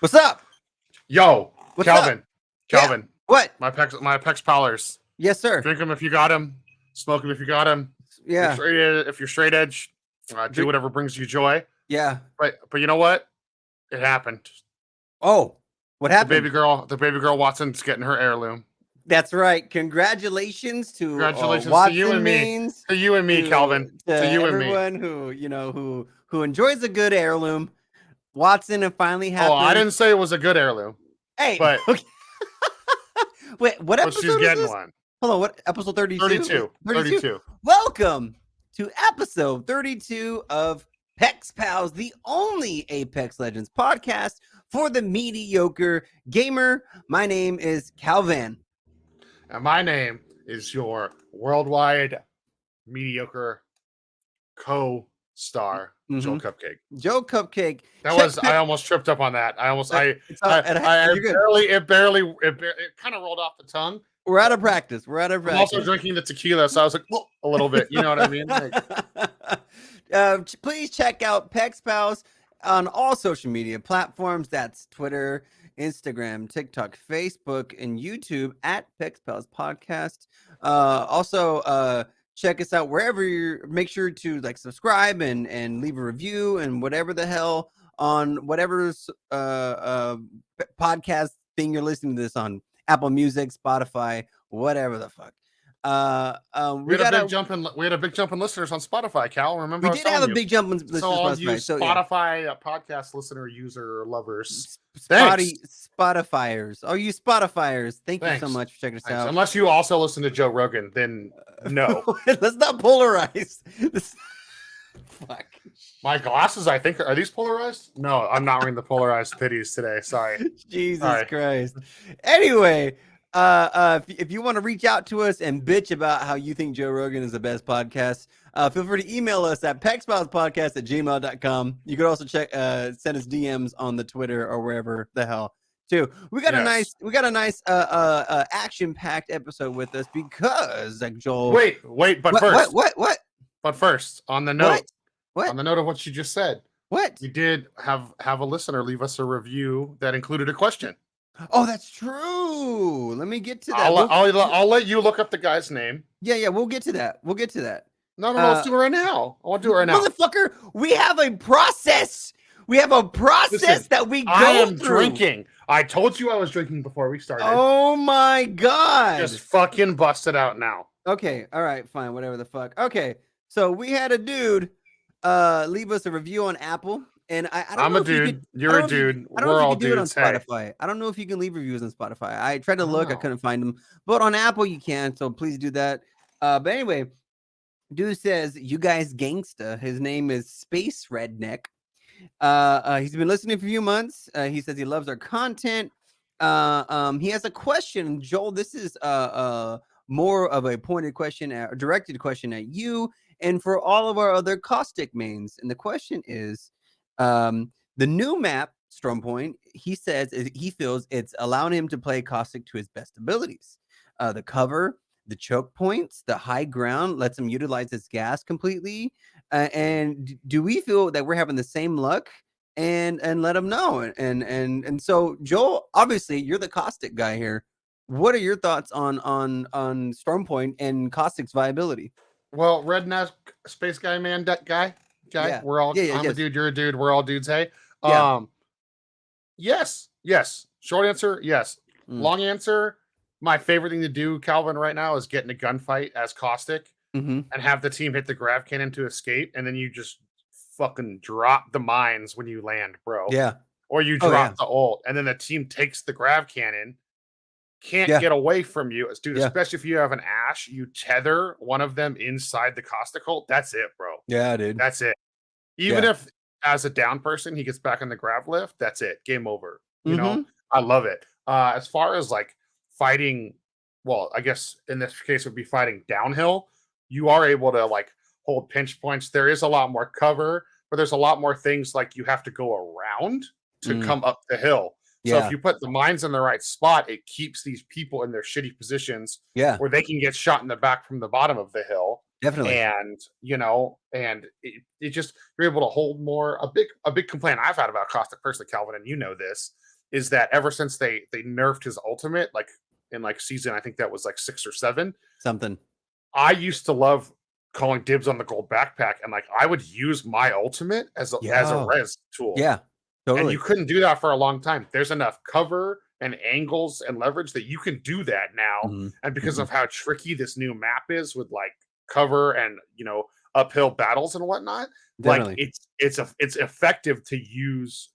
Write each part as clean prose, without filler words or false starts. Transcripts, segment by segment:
What's up? Yo, What's Calvin. up? Calvin. Yeah. What? My PexPals. Yes, sir. Drink them if you got them. Smoke them if you got them. Yeah. If you're straight edge, do whatever brings you joy. Yeah. But you know what? It happened. Oh, what happened? The baby girl Watson's getting her heirloom. That's right. Congratulations to Congratulations to you and me. To you and me, Calvin. To you everyone and me. who enjoys a good heirloom. Watson and finally happened. Oh, I didn't say it was a good heirloom. Hey, but okay. Wait, what episode she's getting is this? one. Hold on, what episode 32? 32. Welcome to episode 32 of PexPals, the only Apex Legends podcast for the mediocre gamer. My name is CowVan. And my name is your worldwide mediocre co-star, JoelCupcake. JoelCupcake. I almost tripped up on that. It kind of rolled off the tongue. We're out of practice. I'm also drinking the tequila, so I was like, a little bit. You know what I mean? Please check out PexPals on all social media platforms. That's Twitter, Instagram, TikTok, Facebook, and YouTube at PexPals Podcast. Also, check us out wherever make sure to subscribe and leave a review and whatever the hell on whatever podcast thing you're listening to this on. Apple Music, Spotify, whatever the fuck. We had a big jump in listeners on Spotify, Cal. Remember, we did have a big jump in listeners. So all you Spotify podcast listener user lovers, Spotifyers. Oh, you Spotifyers! Thank you so much for checking us out. Unless you also listen to Joe Rogan, then no. Let's not polarize. Fuck. My glasses, I think, are these polarized? No, I'm not wearing the polarized pitties today. Sorry. Jesus Christ. Anyway, if you want to reach out to us and bitch about how you think Joe Rogan is the best podcast, feel free to email us at pexpalspodcast@gmail.com. You could also send us DMs on the Twitter or wherever the hell too. We got a nice action-packed episode with us because Joel. Wait, but first. What? But first, on the note. What? On the note of what you just said. What? We did have a listener leave us a review that included a question. Oh, that's true. Let me get to that. I'll let you look up the guy's name. Yeah, we'll get to that. No, let's do it right now. I want to do it right now. Motherfucker, we have a process. Listen, that we go I am through. Drinking. I told you I was drinking before we started. Oh my God. Just fucking bust it out now. Okay, all right, fine, whatever the fuck. Okay, so we had a dude leave us a review on Apple, and I'm a dude. You're a dude. We're all dudes. Spotify. I don't know if you can leave reviews on Spotify. I tried to look, I couldn't find them, but on Apple you can. So please do that. But anyway, dude says, "You guys gangsta." His name is Space Redneck. He's been listening for a few months. He says he loves our content. He has a question, Joel. This is more of a pointed question, directed question at you. And for all of our other Caustic mains. And the question is, the new map, Strompoint, he says he feels it's allowing him to play Caustic to his best abilities. The cover, the choke points, the high ground lets him utilize his gas completely. And do we feel that we're having the same luck? And let him know. And so, Joel, obviously, you're the Caustic guy here. What are your thoughts on Strompoint and Caustic's viability? Well, redneck space guy, man, that guy. Yeah. We're all. I'm a dude. You're a dude. We're all dudes. Hey. Yeah. Yes. Short answer, yes. Long answer. My favorite thing to do, Calvin, right now is get in a gunfight as Caustic and have the team hit the grav cannon to escape, and then you just fucking drop the mines when you land, bro. Yeah. Or you drop the ult, and then the team takes the grav cannon. Can't get away from you, dude. Especially if you have an Ash, you tether one of them inside the Caustic ult. That's it, bro. Yeah, dude. That's it. Even if, as a down person, he gets back on the grav lift, that's it. Game over. You know, I love it. As far as fighting, well, I guess in this case it would be fighting downhill. You are able to hold pinch points. There is a lot more cover, but there's a lot more things you have to go around to come up the hill. So if you put the mines in the right spot, it keeps these people in their shitty positions where they can get shot in the back from the bottom of the hill. Definitely. And and it just, you're able to hold more. A big complaint I've had about Caustic personally, Calvin, and this, is that ever since they nerfed his ultimate, like in like season, I think that was like 6 or 7, Something. I used to love calling dibs on the gold backpack, and like I would use my ultimate as a Yeah. res tool. Yeah. And Totally. you couldn't do that for a long time. There's enough cover and angles and leverage that you can do that now. And because of how tricky this new map is with like cover and uphill battles and whatnot, Definitely. like it's effective to use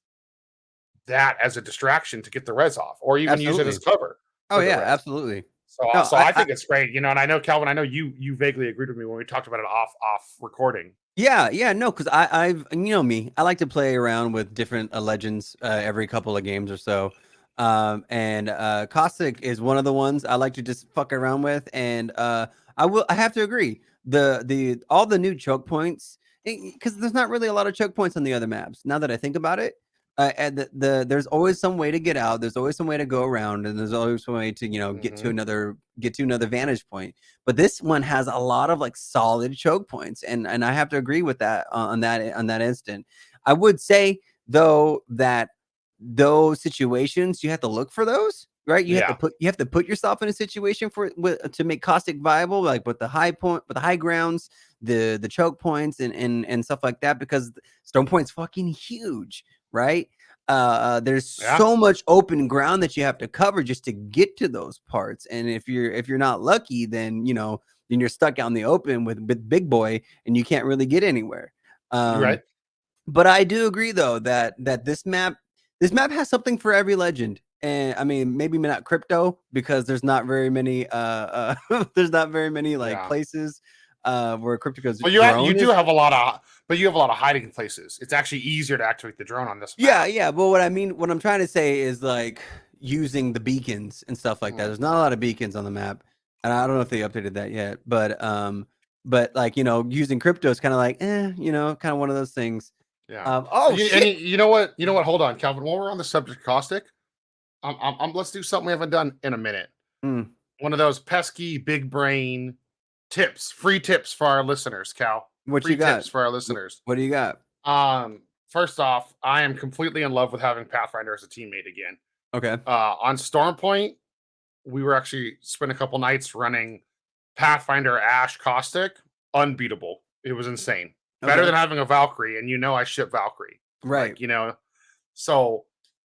that as a distraction to get the res off, or even use it as cover. Oh yeah, absolutely. So, No, I think it's great, and I know, Calvin, I know you vaguely agreed with me when we talked about it off recording. Yeah, no, because I've me, I like to play around with different legends every couple of games or so. And Caustic is one of the ones I like to just fuck around with. And I have to agree. The all the new choke points, because there's not really a lot of choke points on the other maps, now that I think about it. And there's always some way to get out, there's always some way to go around, and there's always some way to get to another vantage point. But this one has a lot of like solid choke points, and I have to agree with that on that instant. I would say though that those situations, you have to look for those, right? You have to put yourself in a situation to make Caustic viable, like with the high grounds, the choke points, and stuff like that, because Stone Point's fucking huge, right? There's so much open ground that you have to cover just to get to those parts, and if you're not lucky, then then you're stuck out in the open with Big Boy, and you can't really get anywhere. You're right. But I do agree though that this map has something for every legend. And I mean, maybe not crypto, because there's not very many there's not very many like places where crypto goes. Well, you do have a lot of hiding places. It's actually easier to activate the drone on this map. Yeah. But what I'm trying to say is like using the beacons and stuff like that. There's not a lot of beacons on the map, and I don't know if they updated that yet. But like using crypto is kind of like kind of one of those things. Yeah. Shit. You know what? Hold on, Calvin. While we're on the subject of Caustic, let's do something we haven't done in a minute. One of those pesky big brain tips, free tips for our listeners, Cal. What you got? Tips for our listeners. What do you got? First off, I am completely in love with having Pathfinder as a teammate again. Okay. On Stormpoint, we were actually spent a couple nights running Pathfinder Ash Caustic. Unbeatable. It was insane. Better than having a Valkyrie, and I ship Valkyrie. Right. Like, so,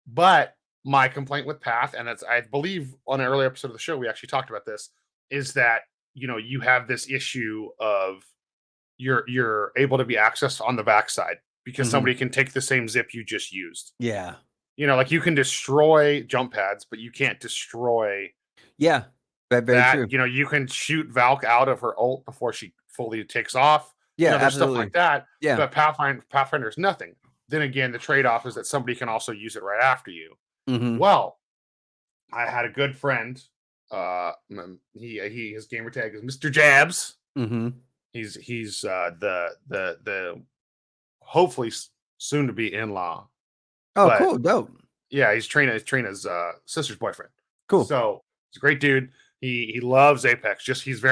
but my complaint with Path, and I believe on an early episode of the show, we actually talked about this, is that, you have this issue of you're able to be accessed on the backside because somebody can take the same zip you just used. Yeah. Like you can destroy jump pads, but you can't destroy. Yeah. Very true. You can shoot Valk out of her ult before she fully takes off. Yeah, there's absolutely. stuff like that. Yeah. But Pathfinder's nothing. Then again, the trade-off is that somebody can also use it right after you. Well, I had a good friend. His gamer tag is Mr. Jabs. He's the hopefully soon to be in-law. Oh, cool, dope. Yeah, he's Trina's sister's boyfriend. Cool. So he's a great dude. He loves Apex. Just he's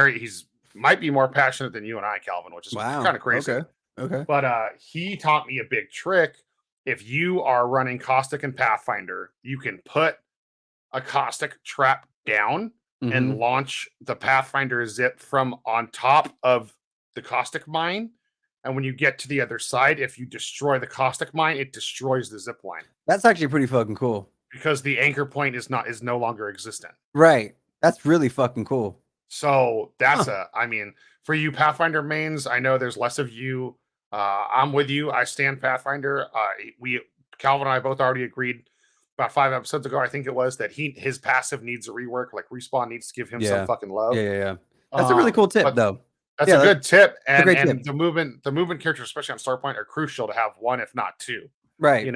might be more passionate than you and I, Calvin, which is kind of crazy. Okay. But he taught me a big trick. If you are running Caustic and Pathfinder, you can put a Caustic trap down and launch the Pathfinder zip from on top of the Caustic mine. And when you get to the other side, if you destroy the Caustic mine, it destroys the zip line. That's actually pretty fucking cool. Because the anchor point is no longer existent. Right. That's really fucking cool. So that's for you Pathfinder mains, I know there's less of you. I'm with you. I stand Pathfinder. Calvin and I both already agreed about 5 episodes ago, I think it was, that his passive needs a rework. Like Respawn needs to give him some fucking love. Yeah. That's a really cool tip, though. That's a good tip. And tip. the movement characters, especially on Starpoint, are crucial to have one, if not two. Right.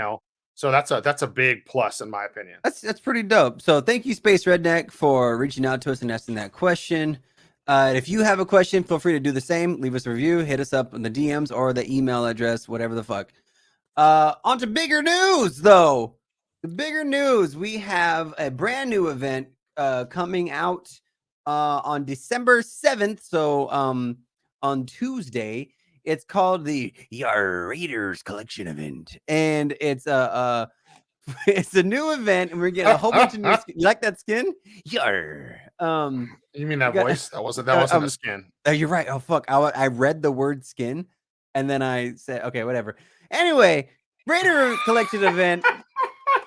So that's a big plus in my opinion. That's pretty dope. So thank you, Space Redneck, for reaching out to us and asking that question. If you have a question, feel free to do the same. Leave us a review, hit us up on the DMs or the email address, whatever the fuck. On to bigger news, though. The bigger news, we have a brand new event coming out on December 7th. So on Tuesday. It's called the Yar Raiders Collection event, and it's it's a new event, and we're getting a whole bunch of new. You like that skin? Yar. You mean that voice? That wasn't a skin. Oh, you're right. Oh fuck! I read the word skin, and then I said, okay, whatever. Anyway, Raider Collection event.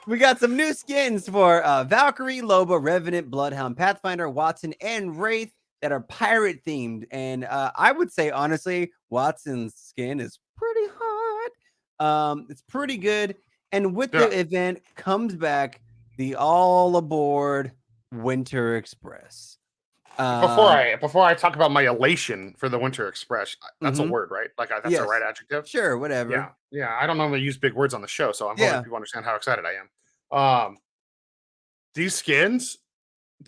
We got some new skins for Valkyrie, Loba, Revenant, Bloodhound, Pathfinder, Watson, and Wraith that are pirate themed. And I would say, honestly, Watson's skin is pretty hot. It's pretty good. And with the event comes back the all aboard Winter Express. Before I talk about my elation for the Winter Express, that's a word, right? Like that's the right adjective. Sure, whatever. Yeah. I don't normally use big words on the show, so I'm hoping people understand how excited I am. These skins,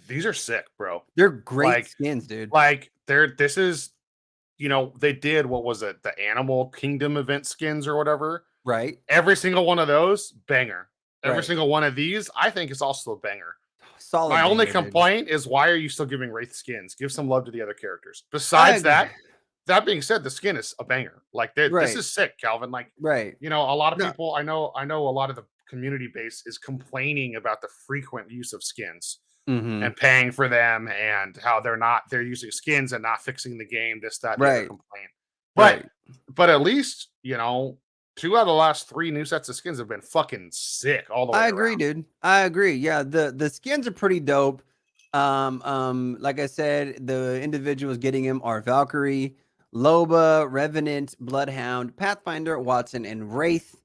these are sick, bro. They're great skins, dude. Like this is, they did, what was it, the Animal Kingdom event skins or whatever, right? Every single one of those, banger. Every single one of these, I think, is also a banger. Solid. My only complaint is, why are you still giving Wraith skins? Give some love to the other characters. Besides that being said, the skin is a banger. Like this is sick, Calvin. Like, a lot of people, I know a lot of the community base is complaining about the frequent use of skins and paying for them, and how they're using skins and not fixing the game. This, that, the other complaint. But at least 2 out of the last 3 new sets of skins have been fucking sick all the way. I agree, dude. I agree. Yeah, the skins are pretty dope. Like I said, the individuals getting them are Valkyrie, Loba, Revenant, Bloodhound, Pathfinder, Watson, and Wraith.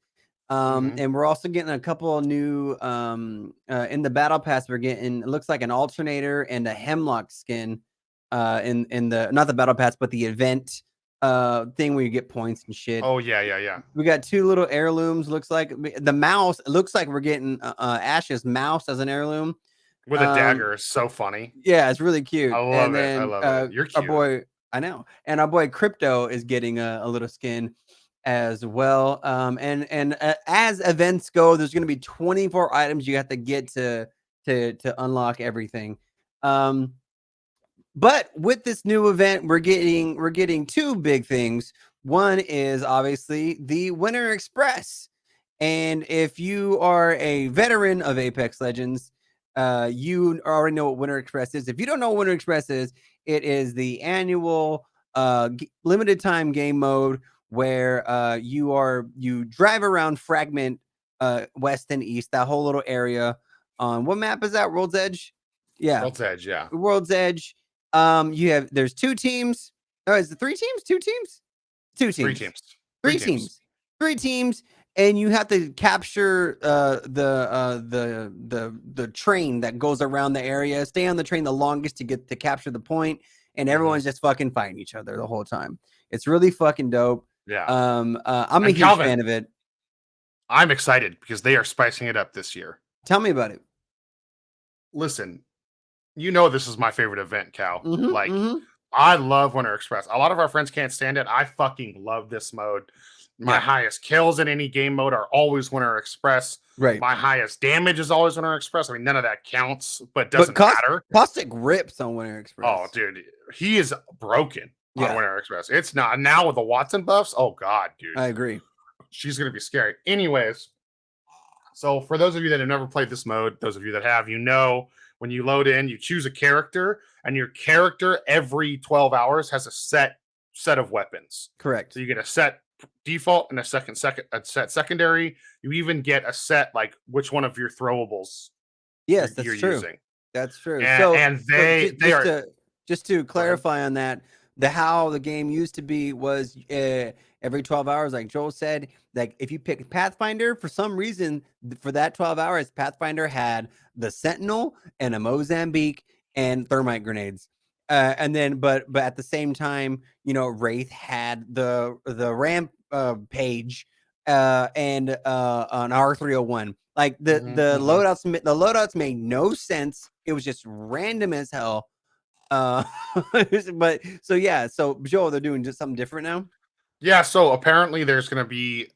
And we're also getting a couple of new in the battle pass. We're getting, it looks like, an alternator and a Hemlock skin in the, not the battle pass, but the event thing where you get points and shit. Oh yeah. We got 2 little heirlooms. Looks like the mouse. It looks like we're getting Ash's mouse as an heirloom with a dagger. So funny. Yeah, it's really cute. I love it. I love it. You're cute. Our boy, I know, and our boy Crypto is getting a little skin as well. And as events go, there's going to be 24 items you have to get to unlock everything. But with this new event, we're getting 2 big things. One is obviously the Winter Express. And if you are a veteran of Apex Legends, you already know what Winter Express is. If you don't know what Winter Express is, it is the annual limited time game mode where you drive around Fragment west and east, that whole little area. On what map is that? World's Edge? Yeah. World's Edge, yeah. World's Edge. There's 2 teams. Oh, is it 3 teams? 2 teams? 2 teams. 3 teams. 3 teams, and you have to capture the train that goes around the area. Stay on the train the longest to get to capture the point, and everyone's just fucking fighting each other the whole time. It's really fucking dope. Yeah. I'm a huge fan of it. I'm excited because they are spicing it up this year. Tell me about it. Listen, this is my favorite event, Cal. I love Winter Express. A lot of our friends can't stand it. I fucking love this mode. My highest kills in any game mode are always Winter Express. Right. My highest damage is always Winter Express. I mean, none of that counts, but doesn't matter. Caustic rips on Winter Express. Oh, dude, he is broken on Winter Express. It's not now with the Watson buffs. Oh God, dude. I agree. She's gonna be scary. Anyways, so for those of you that have never played this mode, those of you that have, when you load in, you choose a character, and your character every 12 hours has a set of weapons. Correct. So you get a set default and a set secondary. You even get a set, like, which one of your throwables you're true. Using. That's true. And just to clarify on that, how the game used to be was every 12 hours, like Joel said, like if you pick Pathfinder, for some reason, for that 12 hours, Pathfinder had the Sentinel and a Mozambique and thermite grenades. And then, but at the same time, Wraith had the ramp page and an R301. Like the loadouts made no sense. It was just random as hell. So Joel, they're doing just something different now. Yeah, so apparently there's going to be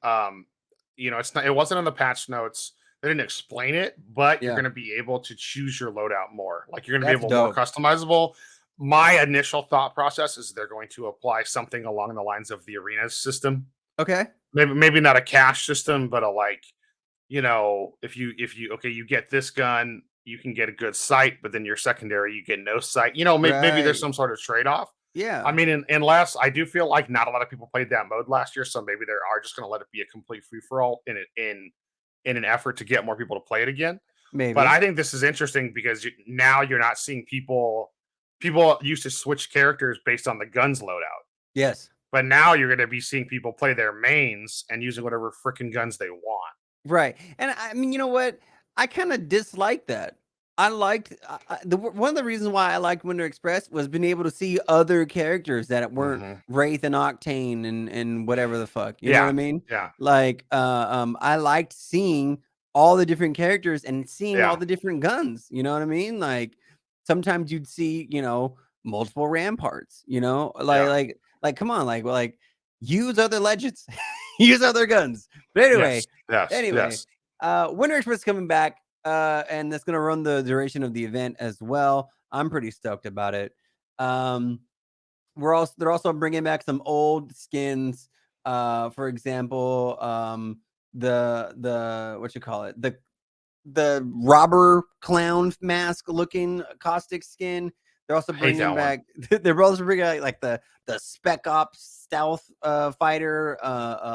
it wasn't in the patch notes. They didn't explain it, but you're going to be able to choose your loadout more. Like, you're going to be able more customizable. my initial thought process is they're going to apply something along the lines of the arena system. Okay. Maybe not a cash system, but a like, if you okay, you get this gun, you can get a good sight, but then your secondary, you get no sight. Maybe there's Right. some sort of trade off. Yeah. I mean, unless I do feel like not a lot of people played that mode last year, so maybe they are just going to let it be a complete free for all in an effort to get more people to play it again. But Maybe. I think this is interesting because now you're not seeing people. People used to switch characters based on the guns loadout. Yes. But now you're going to be seeing people play their mains and using whatever freaking guns they want. Right. And I mean, you know what? I kind of dislike that. I liked one of the reasons why I liked Winter Express was being able to see other characters that weren't Wraith and Octane and whatever the fuck. You know what I mean? Yeah. Like, I liked seeing all the different characters and seeing all the different guns. You know what I mean? Like, sometimes you'd see, multiple ramparts. Like, come on, like use other legends, use other guns. But anyway, yes. Winter Express coming back. And that's gonna run the duration of the event as well. I'm pretty stoked about it. They're also bringing back some old skins. For example, the what you call it, the robber clown mask looking Caustic skin. They're also bringing back. They're also bringing like the Spec Ops stealth fighter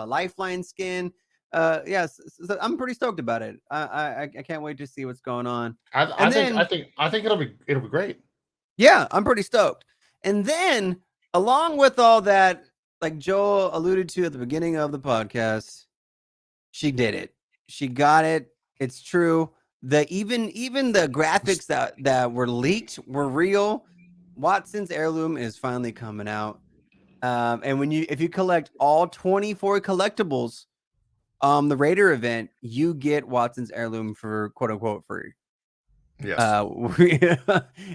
lifeline skin. Yes, so I'm pretty stoked about it. I can't wait to see what's going on. I think it'll be great. Yeah, I'm pretty stoked. And then along with all that, like Joel alluded to at the beginning of the podcast, she did it. She got it. It's true. Even the graphics that were leaked were real. WATTSON's Heirloom is finally coming out. And if you collect all 24 collectibles, the Raider event, you get WATTSON's Heirloom for quote unquote free. Yes.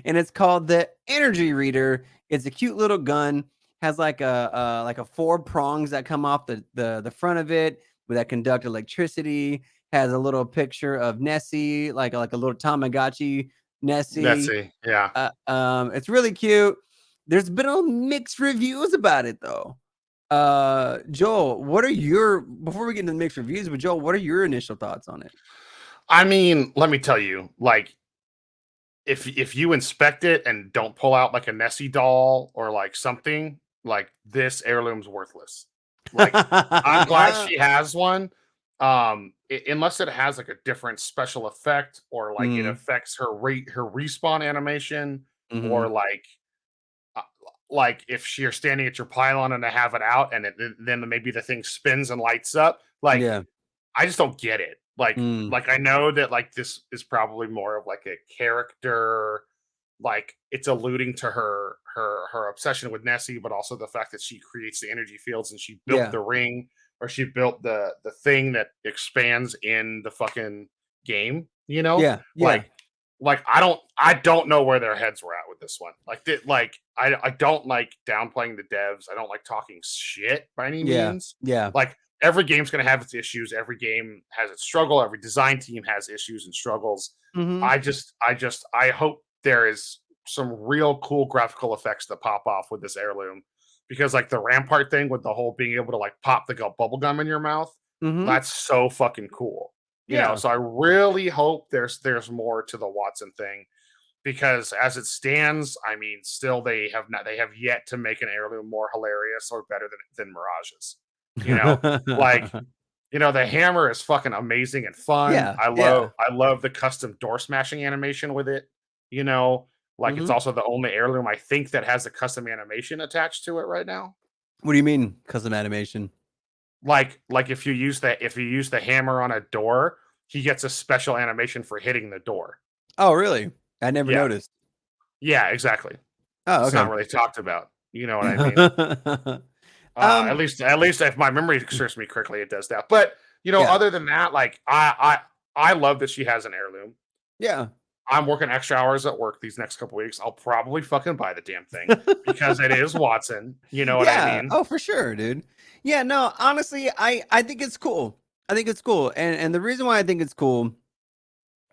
And it's called the Energy Reader. It's a cute little gun. Has like a 4 prongs that come off the front of it that conduct electricity. Has a little picture of Nessie, like a little Tamagotchi Nessie. Yeah. It's really cute. There's been mixed reviews about it though. Joel, before we get into the mixed reviews, but Joel, what are your initial thoughts on it? I mean, let me tell you, like, if you inspect it and don't pull out like a Nessie doll or like something, like this heirloom's worthless. Like, I'm glad she has one. Unless it has like a different special effect or like it affects her respawn animation or like if you're standing at your pylon and I have it out and then maybe the thing spins and lights up. Like, I just don't get it. Like I know that like this is probably more of like a character, like it's alluding to her obsession with Nessie, but also the fact that she creates the energy fields and she built the ring or she built the thing that expands in the fucking game, Like I don't know where their heads were at with this one. I don't like downplaying the devs. I don't like talking shit by any means. Yeah. Like every game's gonna have its issues. Every game has its struggle. Every design team has issues and struggles. I hope there is some real cool graphical effects that pop off with this heirloom. Because like the rampart thing with the whole being able to like pop the bubble gum in your mouth, that's so fucking cool. You know, so I really hope there's more to the WATTSON thing, because as it stands, I mean, still they have yet to make an heirloom more hilarious or better than Mirage's. The hammer is fucking amazing and fun. I love the custom door smashing animation with it. It's also the only heirloom I think that has a custom animation attached to it right now. What do you mean custom animation? Like if you use the hammer on a door, he gets a special animation for hitting the door. Oh, really? I never noticed. Yeah, exactly. Oh, okay. It's not really talked about. You know what I mean? At least if my memory serves me correctly, it does that. But other than that, like I love that she has an heirloom. Yeah. I'm working extra hours at work these next couple weeks. I'll probably fucking buy the damn thing because it is WATTSON. You know what I mean? Oh, for sure, dude. Yeah, no, honestly, I think it's cool. I think it's cool. And the reason why I think it's cool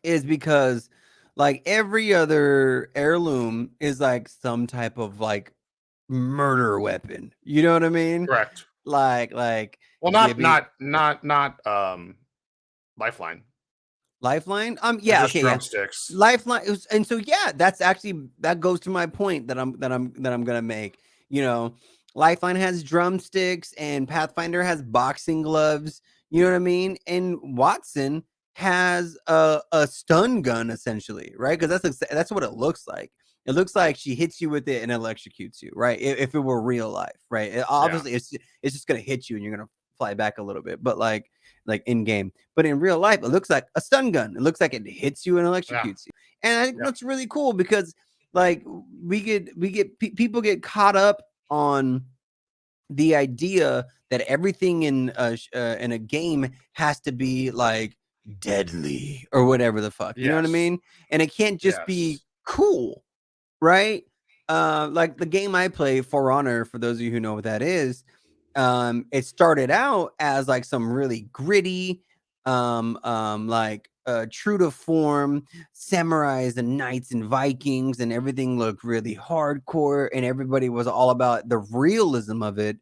is because like every other heirloom is like some type of like murder weapon. You know what I mean? Correct. Like well, not Lifeline. Lifeline. They're Yeah, just okay, yeah. drumsticks. Lifeline, and so yeah, that's actually that goes to my point that I'm gonna make. You know, Lifeline has drumsticks, and Pathfinder has boxing gloves. You know what I mean? And WATTSON has a stun gun essentially, right? Because that's what it looks like. It looks like she hits you with it and electrocutes you, right? If it were real life, right? Obviously, it's just gonna hit you and you're gonna fly back a little bit, but like in game. But in real life, it looks like a stun gun. It looks like it hits you and electrocutes you. And I think that's really cool because like people get caught up on the idea that everything in a game has to be like deadly or whatever the fuck. You know what I mean? And it can't just be cool, right? Like the game I play, For Honor, for those of you who know what that is, it started out as like some really gritty, like true to form samurais and knights and Vikings, and everything looked really hardcore, and everybody was all about the realism of it.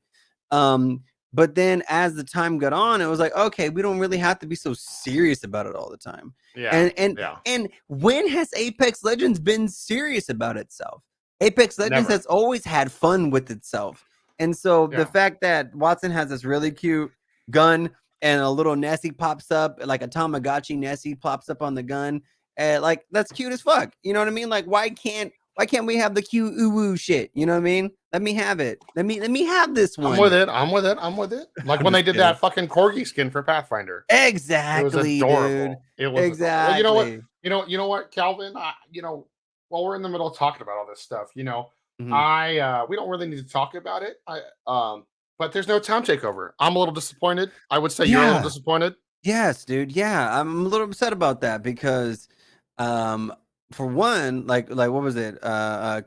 But then as the time got on, it was like, okay, we don't really have to be so serious about it all the time. And when has Apex Legends been serious about itself? Apex Legends has always had fun with itself. And so the fact that WATTSON has this really cute gun and a little Nessie pops up, like a Tamagotchi Nessie pops up on the gun, like that's cute as fuck. You know what I mean? Like why can't we have the cute woo shit? You know what I mean? Let me have it. Let me have this one. I'm with it. Like when they did that fucking corgi skin for Pathfinder. Exactly. It was adorable. Dude. It was exactly. Adorable. Well, you know what, Calvin? While we're in the middle of talking about all this stuff, we don't really need to talk about it. But there's no Town Takeover. I'm a little disappointed. I would say you're a little disappointed. Yes, dude. Yeah, I'm a little upset about that because, for one, like what was it?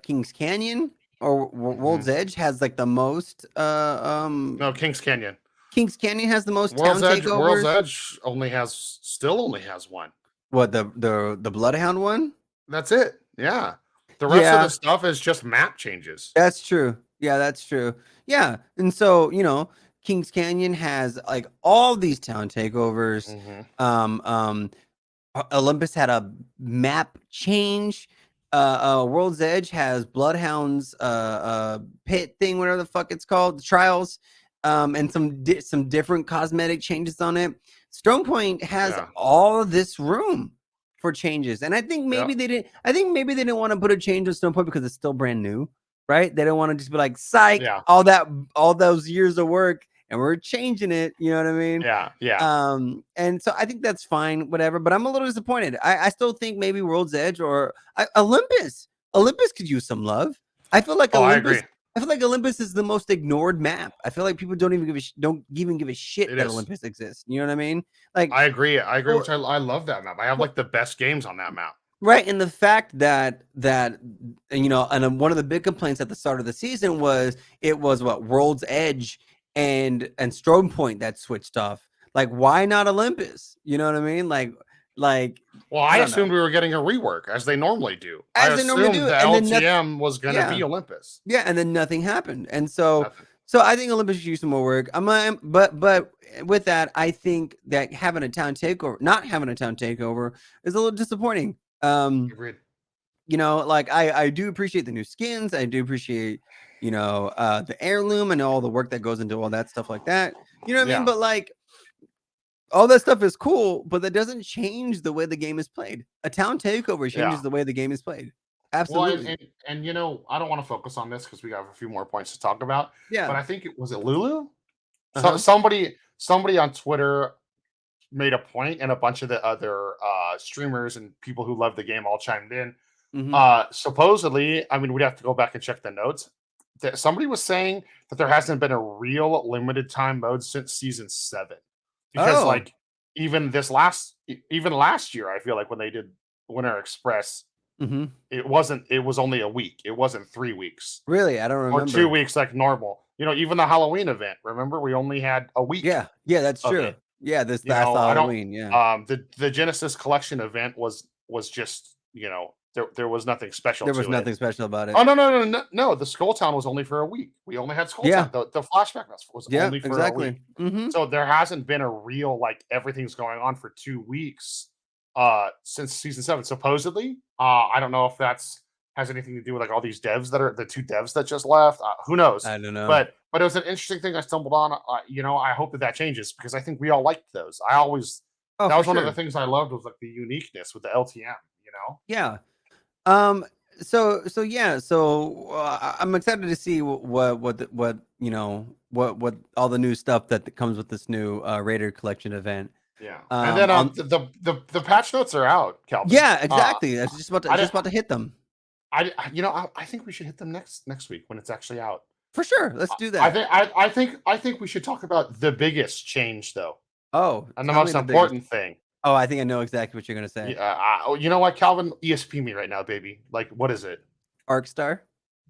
Kings Canyon or World's Edge has like the most. No, Kings Canyon. Kings Canyon has the most Town Takeovers. World's Edge still only has one. What, the Bloodhound one? That's it. Yeah. The rest of the stuff is just map changes. That's true. Yeah, that's true. Yeah. And so, Kings Canyon has like all these Town Takeovers. Olympus had a map change. World's Edge has Bloodhound's pit thing, whatever the fuck it's called, the trials, and some different cosmetic changes on it. Stone Point has all of this room for changes, and I think maybe they didn't. I think maybe they didn't want to put a change on Stone Point because it's still brand new, right? They don't want to just be like, psych, all those years of work, and we're changing it. You know what I mean? Yeah. And so I think that's fine, whatever. But I'm a little disappointed. I still think maybe World's Edge or Olympus could use some love. I feel like Olympus. I feel like Olympus is the most ignored map. I feel like people don't even give a shit that Olympus exists. You know what I mean? Like I agree. Which I love that map. I have like the best games on that map. Right, and the fact that and one of the big complaints at the start of the season was it was World's Edge and Stone Point that switched off. Like, why not Olympus? You know what I mean? Like. Well, I assumed we were getting a rework as they normally do. I assumed the LTM was going to be Olympus. Yeah, and then nothing happened, and so I think Olympus should use some more work. But with that, I think that not having a Town Takeover is a little disappointing. Agreed. Like I do appreciate the new skins. I do appreciate, the heirloom and all the work that goes into all that stuff like that. You know what I mean? But like, all that stuff is cool, but that doesn't change the way the game is played. A Town Takeover changes the way the game is played. Absolutely. Well, and I don't want to focus on this because we got a few more points to talk about. Yeah. But I think it was Lulu. So somebody on Twitter made a point, and a bunch of the other streamers and people who love the game all chimed in. Supposedly, I mean, we'd have to go back and check the notes. That somebody was saying that there hasn't been a real limited time mode since season 7. Because like even last year, I feel like when they did Winter Express, it was only a week. It wasn't 3 weeks. Really? I don't remember. Or 2 weeks like normal. Even the Halloween event, remember? We only had a week. Yeah, that's true. It. Yeah, this last Halloween. The Genesis Collection event was just there was nothing special. There was to nothing it. special about it. Oh no! The Skull Town was only for a week. We only had Skull Town. The flashback was only for a week. So there hasn't been a real everything's going on for 2 weeks since season 7. Supposedly, I don't know if has anything to do with all these devs that are the 2 devs that just left. Who knows? I don't know. But it was an interesting thing I stumbled on. I hope that changes because I think we all liked those. That was one of the things I loved was the uniqueness with the LTM. Yeah. So I'm excited to see what all the new stuff that comes with this new Raider Collection event. Yeah, and then the patch notes are out, Calvin. Yeah, exactly. I was just about to hit them. I think we should hit them next week when it's actually out. For sure, let's do that. I think we should talk about the biggest change though. Oh, and the most important thing. Oh, I think I know exactly what you're gonna say. You know what, Calvin? ESP me right now, baby. What is it? Arcstar.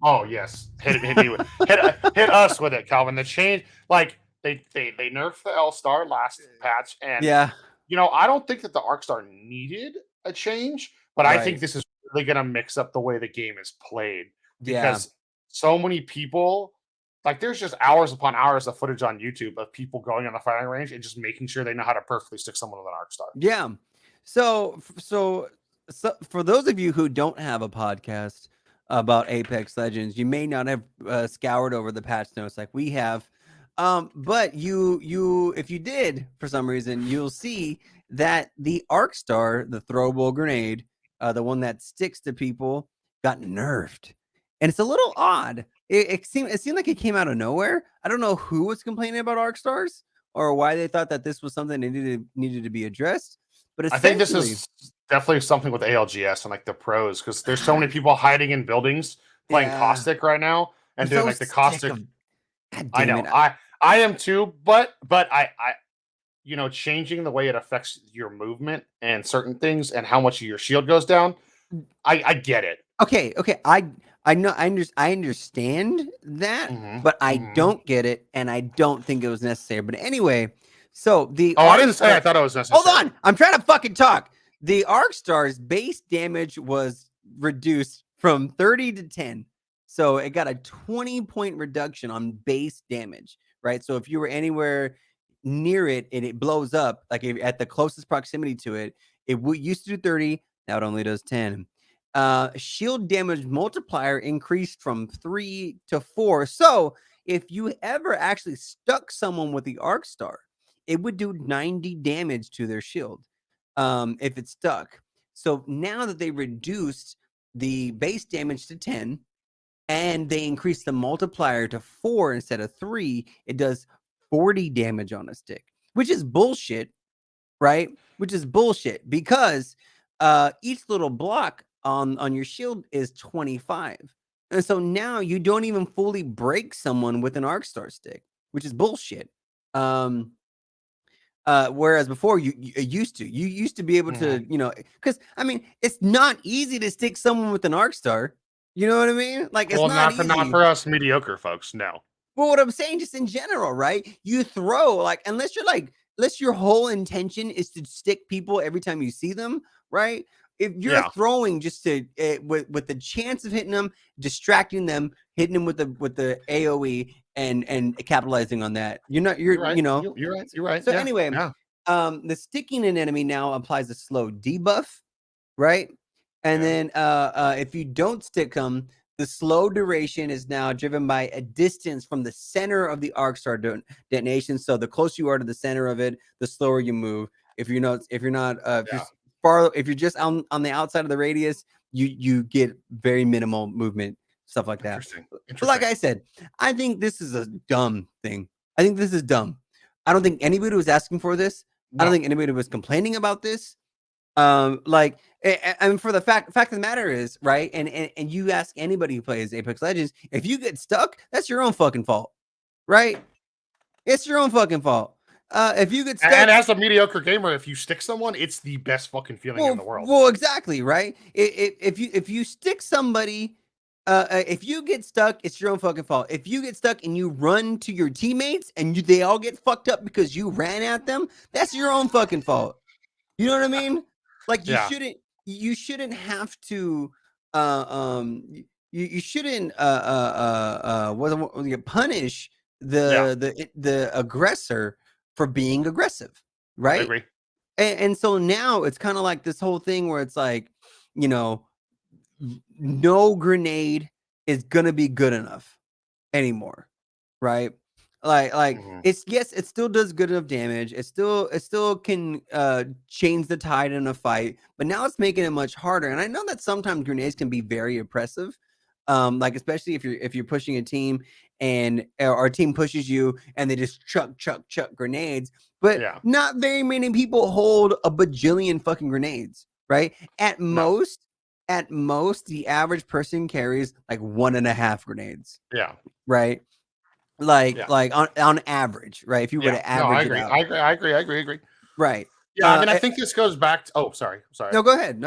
Oh yes, hit me with hit us with it, Calvin. The change, they nerfed the L-Star last patch, and I don't think that the Arcstar needed a change, but I think this is really gonna mix up the way the game is played because so many people. There's just hours upon hours of footage on YouTube of people going on the firing range and just making sure they know how to perfectly stick someone with an Arcstar. Yeah. So for those of you who don't have a podcast about Apex Legends, you may not have scoured over the patch notes like we have. But if you did for some reason, you'll see that the Arcstar, the throwable grenade, the one that sticks to people, got nerfed. And it's a little odd. It seemed like it came out of nowhere. I don't know who was complaining about Arcstars or why they thought that this was something that needed to be addressed. But I think this is definitely something with ALGS and the pros because there's so many people hiding in buildings playing Caustic right now and doing the Caustic. I know. I am too, but I changing the way it affects your movement and certain things and how much of your shield goes down. I get it. Okay. I know. I understand that, but I don't get it, and I don't think it was necessary. But anyway, so I didn't say I thought it was necessary. Hold on, I'm trying to fucking talk. The Arcstar's base damage was reduced from 30 to 10, so it got a 20-point reduction on base damage. Right. So if you were anywhere near it and it blows up, at the closest proximity to it, it used to do 30. Now it only does 10. Shield damage multiplier increased from 3 to 4. So if you ever actually stuck someone with the Arcstar, it would do 90 damage to their shield if it stuck. So now that they reduced the base damage to 10 and they increased the multiplier to 4 instead of 3, it does 40 damage on a stick, which is bullshit, right? Which is bullshit because each little block on your shield is 25. And so now you don't even fully break someone with an Arcstar stick, which is bullshit. Whereas before you used to be able to, because it's not easy to stick someone with an Arcstar. You know what I mean? It's not easy. Not for us mediocre folks, no. Well, what I'm saying just in general, right? You throw unless your whole intention is to stick people every time you see them, right? If you're throwing just to with the chance of hitting them, distracting them, hitting them with the AOE and capitalizing on that, you're right. You're right. So anyway, the sticking an enemy now applies a slow debuff, right? And then if you don't stick them, the slow duration is now driven by a distance from the center of the Arcstar detonation. So the closer you are to the center of it, the slower you move. If you're just on the outside of the radius, you get very minimal movement, stuff like that. Interesting. But like I said, I think this is a dumb thing. I think this is dumb. I don't think anybody was asking for this. No. I don't think anybody was complaining about this. For the fact of the matter is, right, and you ask anybody who plays Apex Legends, if you get stuck, that's your own fucking fault, right? It's your own fucking fault. If you get stuck, and as a mediocre gamer, if you stick someone, it's the best fucking feeling in the world. Well, exactly, right? If you stick somebody, if you get stuck, it's your own fucking fault. If you get stuck and you run to your teammates and they all get fucked up because you ran at them, that's your own fucking fault. You know what I mean? You shouldn't. you shouldn't have to you shouldn't punish the aggressor for being aggressive, I right? agree. And so now it's kind of like this whole thing where it's like, you know, no grenade is gonna be good enough anymore, right? Like it's, yes, it still does good enough damage. It still can change the tide in a fight, but now it's making it much harder. And I know that sometimes grenades can be very oppressive. Like especially if you're pushing a team and our team pushes you and they just chuck grenades, but not very many people hold a bajillion fucking grenades, right? At most, the average person carries like 1.5 grenades. Yeah. Right. Like on average, right? If you were to average it out. I agree. Right. Yeah, I mean, I think this goes back to, sorry. No, go ahead.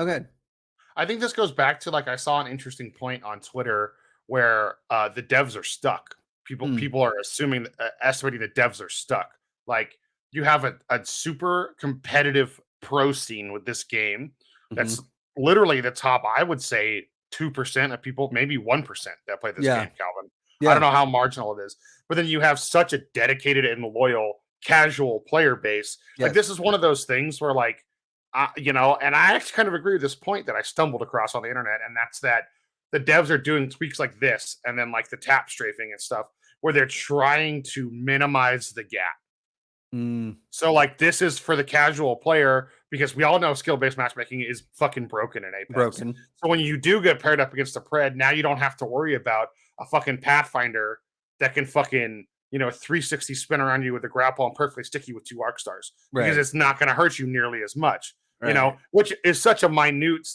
I think this goes back to, like, I saw an interesting point on Twitter where the devs are stuck. People are assuming, estimating the devs are stuck. Like, you have a super competitive pro scene with this game that's literally the top, I would say, 2% of people, maybe 1% that play this game, Calvin. I don't know how marginal it is. But then you have such a dedicated and loyal casual player base. Like, this is one of those things where, like, and I actually kind of agree with this point that I stumbled across on the internet, and that's that the devs are doing tweaks like this, and then like the tap strafing and stuff, where they're trying to minimize the gap. So, like, this is for the casual player, because we all know skill-based matchmaking is fucking broken in Apex. So when you do get paired up against a pred, now you don't have to worry about a fucking Pathfinder that can fucking 360 spin around you with a grapple and perfectly stick you with 2 arc stars, because it's not going to hurt you nearly as much. Which is such a minute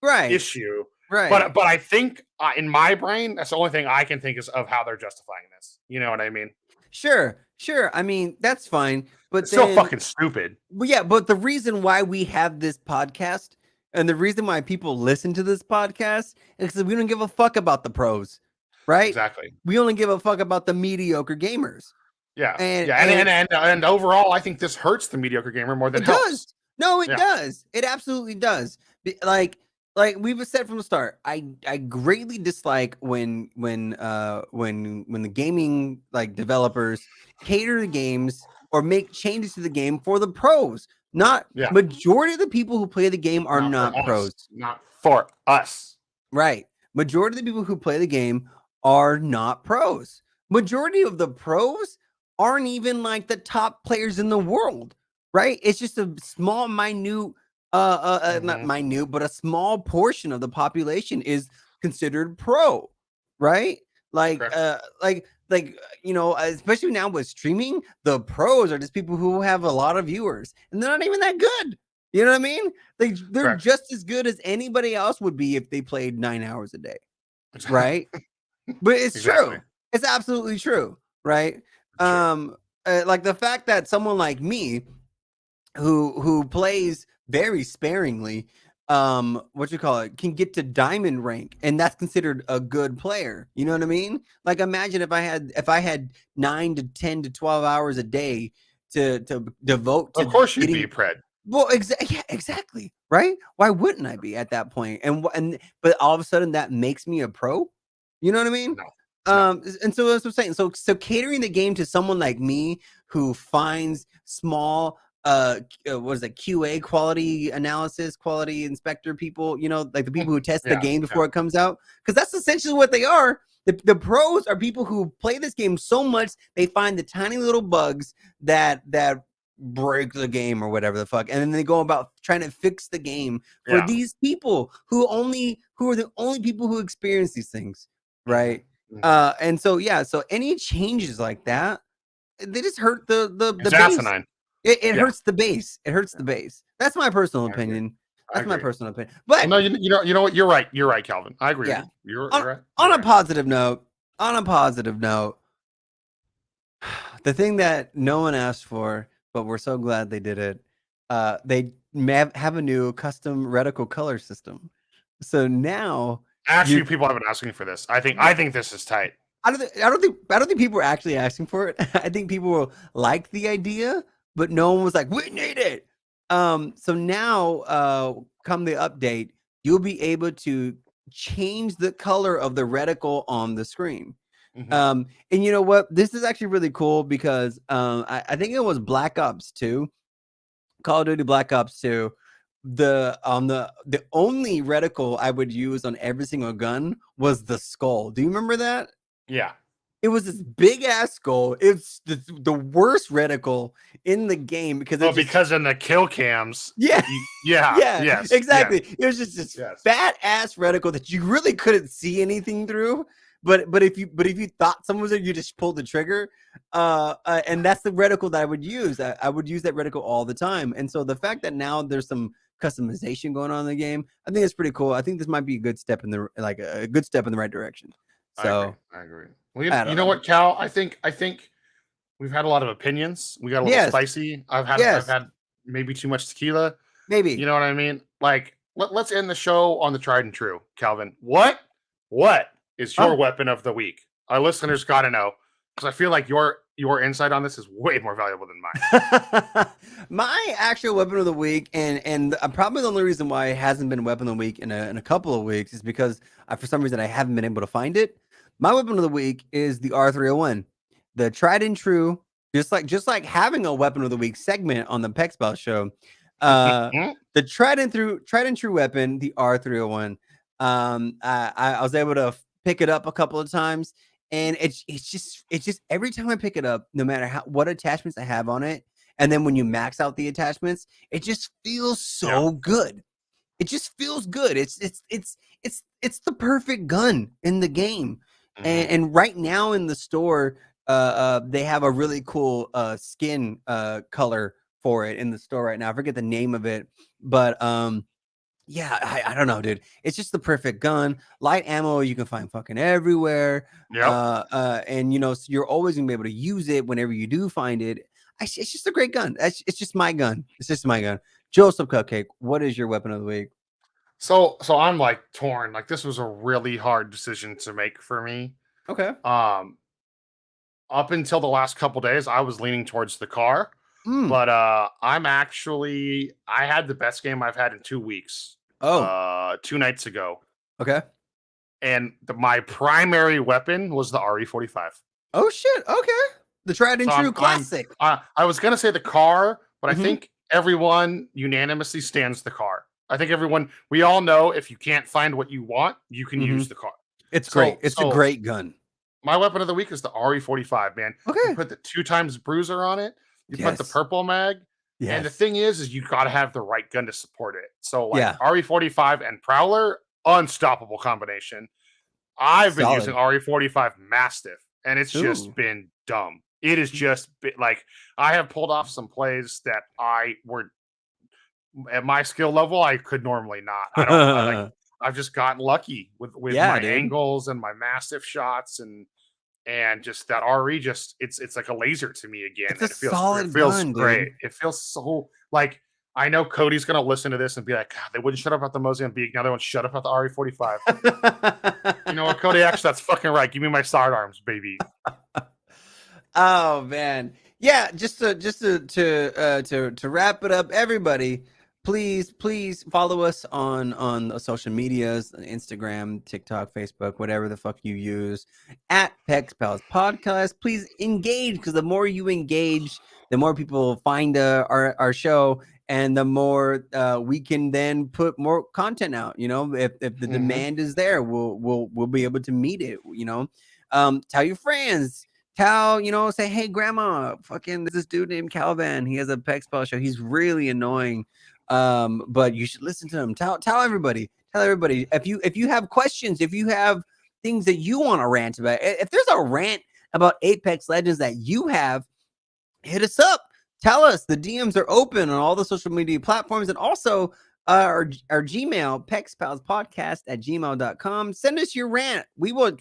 issue. Right. But I think in my brain, that's the only thing I can think is of how they're justifying this. You know what I mean? Sure. I mean, that's fine. But it's still fucking stupid. But yeah, but the reason why we have this podcast and the reason why people listen to this podcast is because we don't give a fuck about the pros. Right? Exactly. We only give a fuck about the mediocre gamers. Yeah. And overall, I think this hurts the mediocre gamer more than it helps. Does. No, it does. It absolutely does. Like we've said from the start, I greatly dislike when the gaming like developers cater the games or make changes to the game for the pros. Majority of the people who play the game are not pros. Not for us. Right. Majority of the people who play the game are not pros. Majority of the pros aren't even like the top players in the world. Right? It's just a small, minute, not minute, but a small portion of the population is considered pro, right? Like, especially now with streaming, the pros are just people who have a lot of viewers, and they're not even that good. You know what I mean? They're just as good as anybody else would be if they played 9 hours a day, right? But it's true. It's absolutely true, right? Like the fact that someone like me, who plays very sparingly, can get to diamond rank, and that's considered a good player. You know what I mean? Like, imagine if I had 9 to 10 to 12 hours a day to devote to. Of course, you'd be pred. Well, exactly, right? Why wouldn't I be at that point? But all of a sudden, that makes me a pro. You know what I mean? No. And so that's what I'm saying. So catering the game to someone like me who finds small what is it, QA, quality analysis, quality inspector people, like the people who test the game before it comes out, because that's essentially what they are. The pros are people who play this game so much they find the tiny little bugs that break the game or whatever the fuck, and then they go about trying to fix the game for these people who are the only people who experience these things, right? And so any changes like that, they just hurt the base. It hurts the base. It hurts the base. That's my personal opinion. That's my personal opinion. But no, you know what? You're right. You're right, Calvin. I agree. Yeah. You're right. On a positive note, the thing that no one asked for, but we're so glad they did it. They have a new custom reticle color system. So now, actually, people have been asking for this. I think this is tight. I don't think people are actually asking for it. I think people liked the idea, but no one was like, we need it. So now, come the update, you'll be able to change the color of the reticle on the screen. And you know what? This is actually really cool because I think it was Black Ops 2, Call of Duty Black Ops 2. The only reticle I would use on every single gun was the skull. Do you remember that? Yeah. It was this big ass skull. It's the worst reticle in the game because because in the kill cams, yeah, yes, exactly. It was just this fat ass reticle that you really couldn't see anything through. But if you thought someone was there, you just pulled the trigger. And that's the reticle that I would use. I would use that reticle all the time. And so the fact that now there's some customization going on in the game, I think it's pretty cool. I think this might be a good step in the right direction. So I agree. Well, you know what, Cal? I think we've had a lot of opinions. We got a little spicy. I've had maybe too much tequila. Maybe. You know what I mean? Like, let's end the show on the tried and true. Calvin, what is your weapon of the week? Our listeners got to know, because I feel like your insight on this is way more valuable than mine. My actual weapon of the week, and probably the only reason why it hasn't been weapon of the week in a couple of weeks, is because for some reason I haven't been able to find it. My weapon of the week is the R301, the tried and true. Just like having a weapon of the week segment on the PexPals show. The tried and true weapon, the R301. I was able to pick it up a couple of times, and it's just every time I pick it up, no matter what attachments I have on it, and then when you max out the attachments, it just feels so good. It just feels good. It's the perfect gun in the game. And right now in the store, they have a really cool skin color for it in the store right now. I forget the name of it, but yeah, I don't know, dude. It's just the perfect gun. Light ammo you can find fucking everywhere. And you know, so you're always gonna be able to use it whenever you do find it. It's just a great gun. It's just my gun. It's just my gun. JoelCupcake, what is your weapon of the week? So I'm like torn. Like, this was a really hard decision to make for me. Okay. Up until the last couple days, I was leaning towards the car. But I had the best game I've had in 2 weeks. 2 nights ago. Okay. And my primary weapon was the RE45. Oh shit. Okay. The tried and true classic. I was gonna say the car, but I think everyone unanimously stands the car. I think we all know if you can't find what you want, you can use the car. It's great. It's a great gun. My weapon of the week is the RE45, man. Okay. You put the 2x bruiser on it. You put the purple mag. Yes. And the thing is you got to have the right gun to support it. So RE45 and Prowler, unstoppable combination. I've been using RE45 Mastiff, and it's just been dumb. It is just like, I have pulled off some plays that I were at my skill level I could normally not. I've just gotten lucky with my angles and my Mastiff shots and just that RE it's like a laser to me again. It's a solid gun, great. Dude. It feels so, like, I know Cody's gonna listen to this and be like, God, they wouldn't shut up about the Mozambique. Now they won't shut up about the RE45. You know what, Cody? Actually, that's fucking right. Give me my sidearms, baby. Oh man, yeah. Just to wrap it up, everybody. Please follow us on the social medias, Instagram, TikTok, Facebook, whatever the fuck you use, at PexPals Podcast. Please engage, because the more you engage, the more people find our show, and the more we can then put more content out. You know, if the demand is there, we'll be able to meet it. You know, tell your friends. Say, hey, grandma, fucking this dude named CowVan. He has a PexPals show. He's really annoying. But you should listen to him. Tell everybody. If you have questions, if you have things that you want to rant about, if there's a rant about Apex Legends that you have, hit us up. Tell us. The DMs are open on all the social media platforms, and also our Gmail, PexPalsPodcast@gmail.com. Send us your rant. We will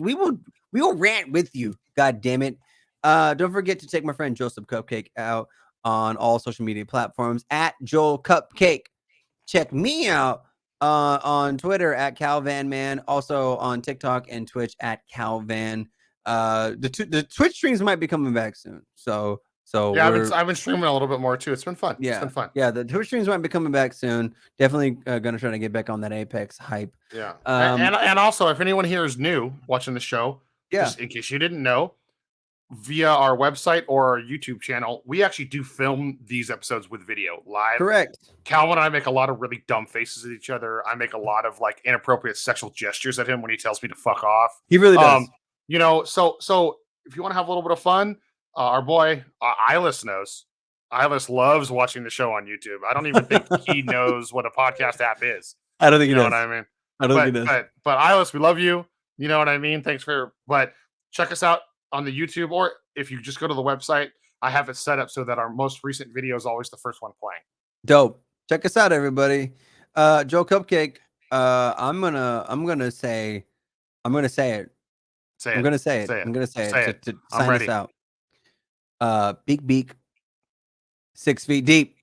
rant with you. God damn it. Don't forget to check my friend JoelCupcake out on all social media platforms at JoelCupcake. Check me out on Twitter at CowVanMan, also on TikTok and Twitch at CowVan. The Twitch streams might be coming back soon, so So yeah, I've been streaming a little bit more too. It's been fun. Yeah, it's been fun. Yeah, the Twitch streams might be coming back soon. Definitely gonna try to get back on that Apex hype. Yeah, and also if anyone here is new watching the show, just in case you didn't know, via our website or our YouTube channel, we actually do film these episodes with video live. Correct. Calvin and I make a lot of really dumb faces at each other. I make a lot of like inappropriate sexual gestures at him when he tells me to fuck off. He really does. You know, so if you want to have a little bit of fun, our boy Ilis knows. Ilis loves watching the show on YouTube. I don't even think he knows what a podcast app is. I don't think you he know does. what I mean. I don't think he does. But Ilis, we love you. You know what I mean. Thanks for. But check us out on the YouTube, or if you just go to the website, I have it set up so that our most recent video is always the first one playing. Dope. Check us out, everybody. JoelCupcake. I'm gonna say it. I'm gonna say it to sign us out. Beak, 6 feet deep.